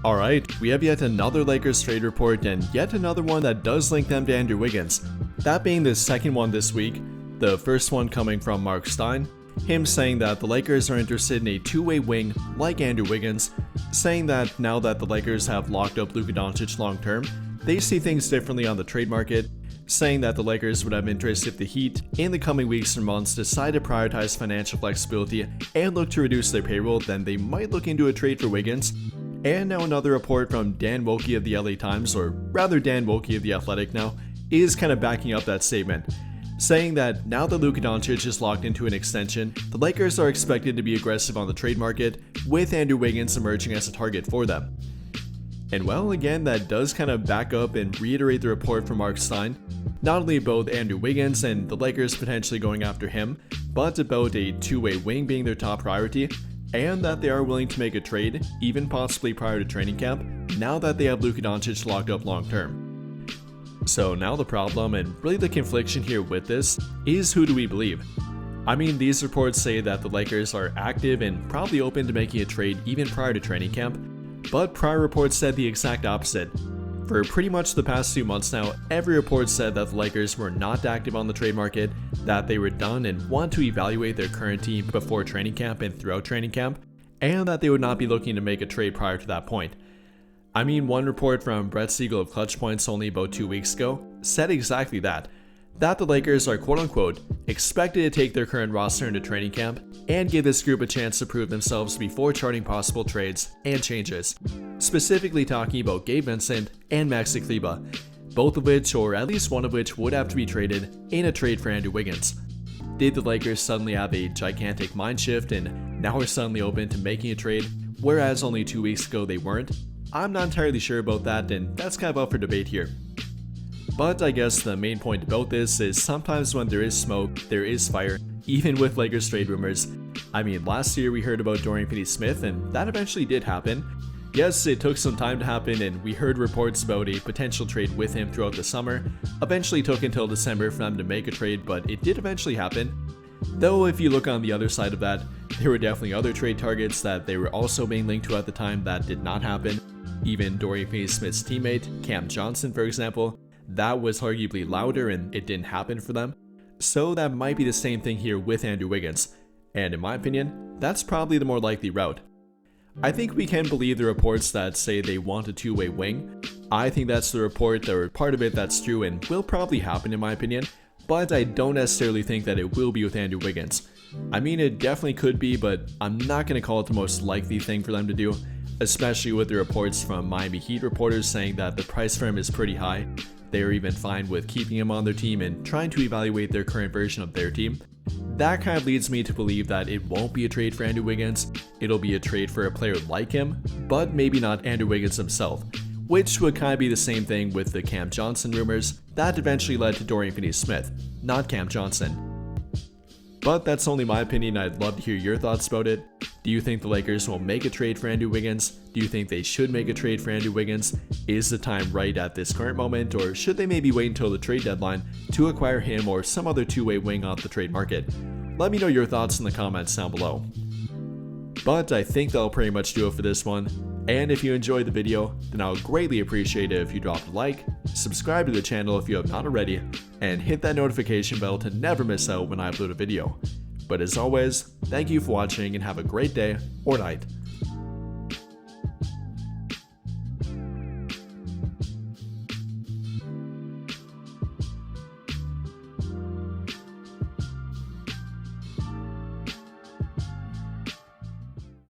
Alright, we have yet another Lakers trade report and yet another one that does link them to Andrew Wiggins. That being the second one this week, the first one coming from Mark Stein, him saying that the Lakers are interested in a two-way wing like Andrew Wiggins, saying that now that the Lakers have locked up Luka Doncic long term, they see things differently on the trade market, saying that the Lakers would have interest if the Heat, in the coming weeks or months, decide to prioritize financial flexibility and look to reduce their payroll, then they might look into a trade for Wiggins. And now another report from Dan Woke of the LA Times, or rather Dan Woke of the Athletic now, is kind of backing up that statement, saying that now that Luka Doncic is locked into an extension, the Lakers are expected to be aggressive on the trade market, with Andrew Wiggins emerging as a target for them. And well, again, that does kind of back up and reiterate the report from Mark Stein, not only about Andrew Wiggins and the Lakers potentially going after him, but about a two-way wing being their top priority, and that they are willing to make a trade, even possibly prior to training camp, now that they have Luka Doncic locked up long term. So now the problem, and really the confliction here with this, is who do we believe? I mean, these reports say that the Lakers are active and probably open to making a trade even prior to training camp, but prior reports said the exact opposite. For pretty much the past 2 months now, every report said that the Lakers were not active on the trade market, that they were done and want to evaluate their current team before training camp and throughout training camp, and that they would not be looking to make a trade prior to that point. I mean, one report from Brett Siegel of Clutch Points only about 2 weeks ago said exactly that the Lakers are quote-unquote expected to take their current roster into training camp and give this group a chance to prove themselves before charting possible trades and changes, specifically talking about Gabe Vincent and Maxi Kleber, both of which, or at least one of which, would have to be traded in a trade for Andrew Wiggins. Did the Lakers suddenly have a gigantic mind shift and now are suddenly open to making a trade, whereas only 2 weeks ago they weren't? I'm not entirely sure about that, and that's kind of up for debate here. But I guess the main point about this is sometimes when there is smoke, there is fire, even with Lakers trade rumors. I mean, last year we heard about Dorian Finney-Smith, and that eventually did happen. Yes, it took some time to happen, and we heard reports about a potential trade with him throughout the summer. Eventually took until December for them to make a trade, but it did eventually happen. Though if you look on the other side of that, there were definitely other trade targets that they were also being linked to at the time that did not happen. Even Dorian Finney-Smith's teammate, Cam Johnson for example, that was arguably louder and it didn't happen for them. So that might be the same thing here with Andrew Wiggins, and in my opinion, that's probably the more likely route. I think we can believe the reports that say they want a two-way wing. I think that's the report or part of it that's true and will probably happen in my opinion, but I don't necessarily think that it will be with Andrew Wiggins. I mean, it definitely could be, but I'm not going to call it the most likely thing for them to do, especially with the reports from Miami Heat reporters saying that the price for him is pretty high. They are even fine with keeping him on their team and trying to evaluate their current version of their team. That kind of leads me to believe that it won't be a trade for Andrew Wiggins, it'll be a trade for a player like him, but maybe not Andrew Wiggins himself, which would kind of be the same thing with the Cam Johnson rumors that eventually led to Dorian Finney-Smith, not Cam Johnson. But that's only my opinion. I'd love to hear your thoughts about it. Do you think the Lakers will make a trade for Andrew Wiggins? Do you think they should make a trade for Andrew Wiggins? Is the time right at this current moment, or should they maybe wait until the trade deadline to acquire him or some other two-way wing off the trade market? Let me know your thoughts in the comments down below. But I think that'll pretty much do it for this one. And if you enjoyed the video, then I would greatly appreciate it if you dropped a like, subscribe to the channel if you have not already, and hit that notification bell to never miss out when I upload a video. But as always, thank you for watching and have a great day or night.